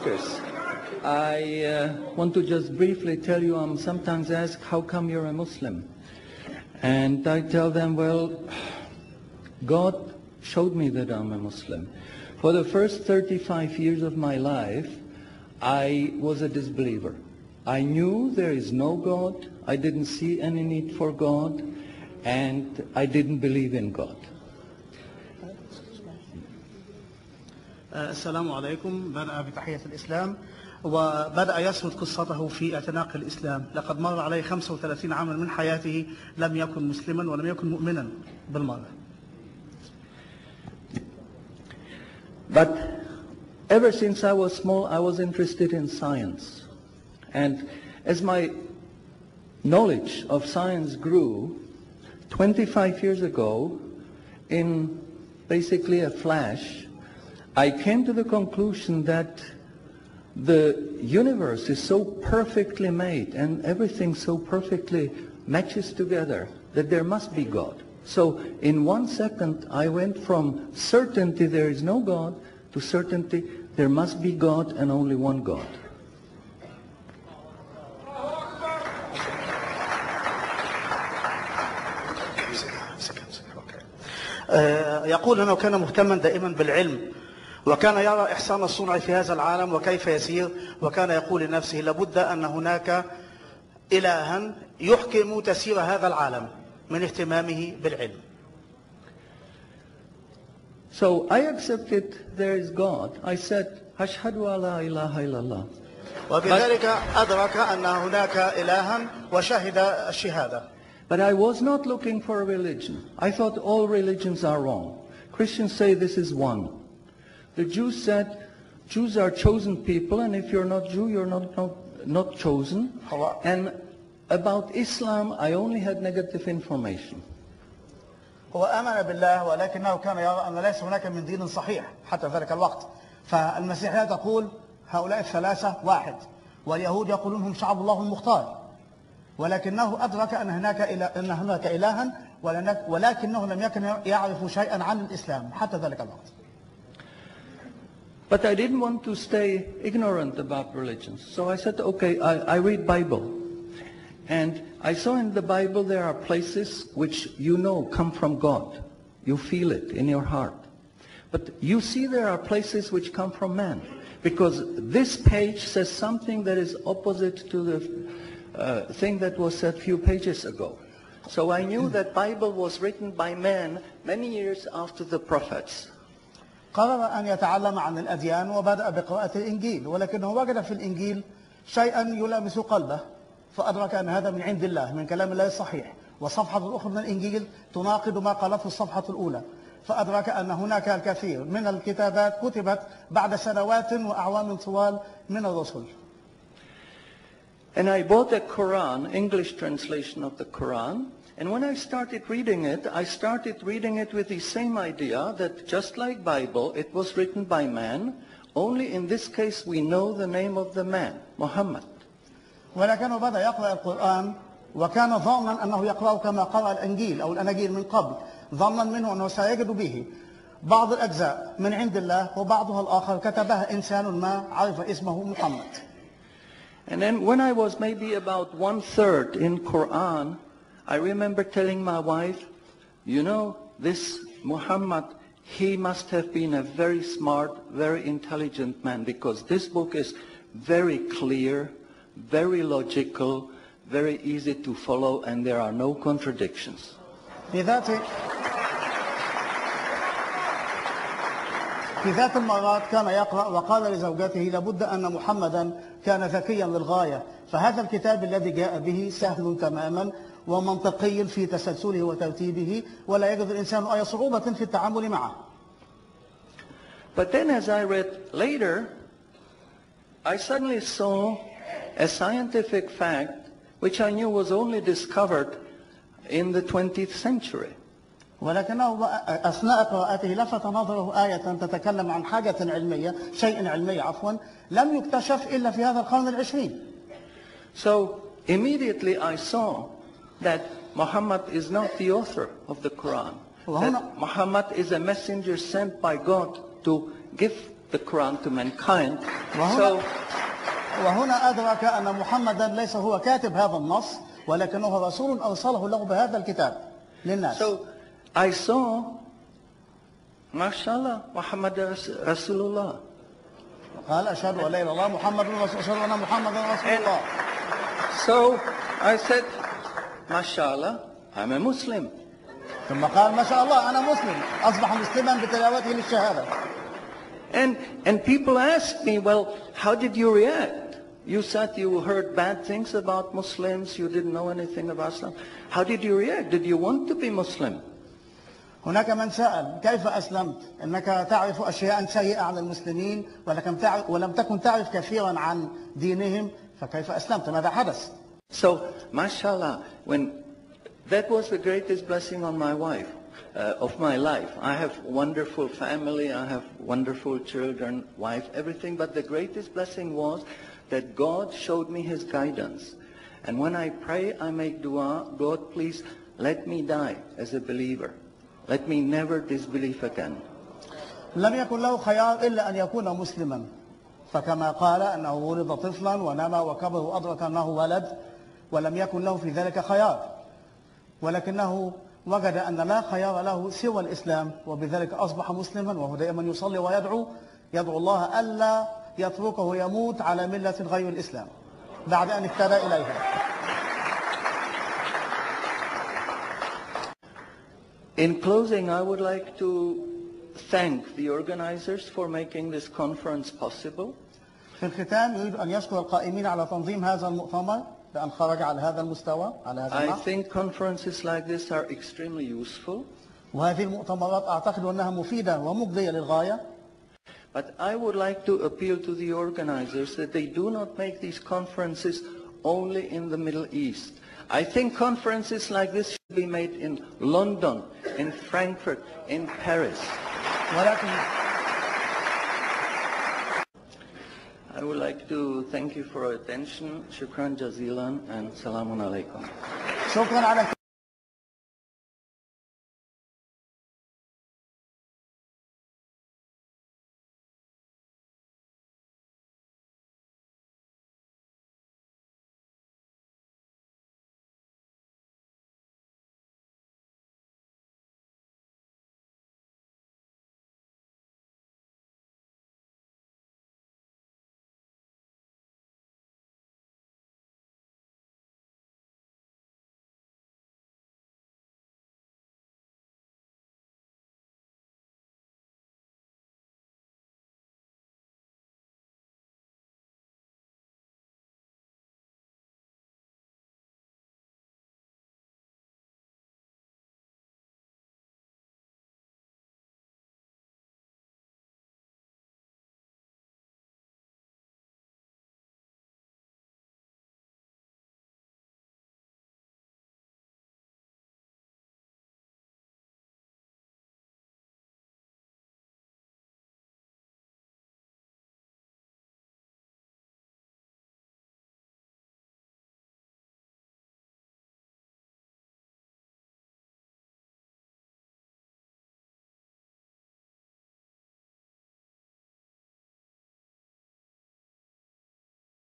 Chris, I want to just briefly tell you, I'm sometimes asked, how come you're a Muslim? And I tell them, well, God showed me that I'm a Muslim. For the first 35 years of my life, I was a disbeliever. I knew there is no God, I didn't see any need for God, and I didn't believe in God. السلام عليكم. بدأ بتحية الإسلام وبدأ يسرد قصته في اعتناق الإسلام. لقد مر عليه 35 عاما من حياته لم يكن مسلما ولم يكن مؤمنا بالمرة. But ever since I was small, I was interested in science. And as my knowledge of science grew, 25 years ago, in basically a flash, I came to the conclusion that the universe is so perfectly made and everything so perfectly matches together that there must be God. So in 1 second I went from certainty there is no God to certainty there must be God and only one God. يقول أنه كان مهتما دائما بالعلم وكان يرى إحسان الصنع في هذا العالم وكيف يسير وكان يقول لنفسه لابد أن هناك إلها يحكم تسير هذا العالم من اهتمامه بالعلم. So I accepted there is God. I said أشهد أن لا إله إلا الله. وبذلك أدرك أن هناك إلها وشهد الشهادة. But I was not looking for a religion. I thought all religions are wrong. Christians say this is one. The Jews said Jews are chosen people, and if you're not Jew, you're not chosen. And about Islam, I only had negative information. هو آمن بالله ولكنه كان يرى أن ليس هناك من دين صحيح حتى ذلك الوقت. فالمسيحية تقول هؤلاء الثلاثة واحد، واليهود يقولون هم شعب الله المختار. ولكنه أدرك أن هناك إلها ولكنه لم يكن يعرف شيئا عن الإسلام حتى ذلك الوقت. But I didn't want to stay ignorant about religions. So I said, okay, I read Bible. And I saw in the Bible there are places which you know come from God. You feel it in your heart. But you see there are places which come from man. Because this page says something that is opposite to the thing that was said a few pages ago. So I knew that Bible was written by men many years after the prophets. قرر أن يتعلم عن الأديان وبدأ بقراءة الإنجيل ولكنه وجد في الإنجيل شيئا يلامس قلبه فأدرك أن هذا من عند الله من كلام الله الصحيح والصفحة الأخرى من الإنجيل تناقض ما قالته الصفحة الأولى فأدرك أن هناك الكثير من الكتابات كتبت بعد سنوات وأعوام طوال من الرسل. And I bought a Quran, English translation of the Quran. And when I started reading it with the same idea that just like Bible, it was written by man. Only in this case we know the name of the man, Muhammad. ولكنه بدأ يقرأ القرآن وكان ظانا أنه يقرأ كما قرأ الإنجيل أو الأناجيل من قبل ظنا منه أنه سيجد به بعض الأجزاء من عند الله وبعضها الآخر كتبها إنسان ما عرف اسمه محمد. And then when I was maybe about 1/3 in Quran, I remember telling my wife, you know, this Muhammad, he must have been a very smart, very intelligent man because this book is very clear, very logical, very easy to follow, and there are no contradictions. في ذات المرات كان يقرأ وقال لزوجته لابد أن محمدا كان ذكيا للغاية فهذا الكتاب الذي جاء به سهل تماما ومنطقي في تسلسله وترتيبه ولا يجد الإنسان أي صعوبة في التعامل معه. But then as I read later, I suddenly saw a scientific fact which I knew was only discovered in the 20th century. ولكنه أثناء قراءته لفت نظره آية تتكلم عن حاجة علمية شيء علمي عفوا لم يكتشف إلا في هذا القرن العشرين. So immediately I saw that Muhammad is not the author of the Quran. That Muhammad is a messenger sent by God to give the Quran to mankind. وهنا, وهنا أدرك أن محمدا ليس هو كاتب هذا النص ولكنه رسول أوصله له بهذا الكتاب للناس. So I saw, mashallah, Muhammad Rasulullah. قال أشهد أن لا إله إلا الله محمد رسول أشهد أن محمدا رسول الله. So I said, mashallah, I'm a Muslim. ثم قال ما شاء الله أنا مسلم أصبح مسلما بتلاوته للشهادة. And people ask me, well, how did you react? You said you heard bad things about Muslims, you didn't know anything about Islam. How did you react? Did you want to be Muslim? هناك من سأل كيف أسلمت؟ إنك تعرف أشياء سيئة عن المسلمين ولم تكن تعرف كثيرا عن دينهم فكيف أسلمت؟ ماذا حدث؟ So, mashallah, when that was the greatest blessing on my wife, of my life. I have wonderful family, I have wonderful children, wife, everything, but the greatest blessing was that God showed me His guidance. And when I pray, I make dua, God, please let me die as a believer. Let me never disbelieve again. لم يكن له خيار إلا أن يكون مسلما فكما قال أنه ولد طفلا ونما وكبر وأدرك أنه ولد ولم يكن له في ذلك خيار ولكنه وجد أن لا خيار له سوى الإسلام وبذلك أصبح مسلما وهو دائما يصلي ويدعو الله ألا يتركه يموت على ملة غير الإسلام بعد أن اهتدى إليها. In closing, I would like to thank the organizers for making this conference possible. في الختام يريد أن يشكر القائمين على تنظيم هذا المؤتمر بأن خرج على هذا المستوى على هذا I النحو. think conferences like this are extremely useful. وهذه المؤتمرات أعتقد أنها مفيدة ومجدية للغاية. But I would like to appeal to the organizers that they do not make these conferences only in the Middle East. I think conferences like this should be made in London, in Frankfurt, in Paris. ولكن I would like to thank you for your attention. Shukran jazilan and salamun alaikum. شكرا على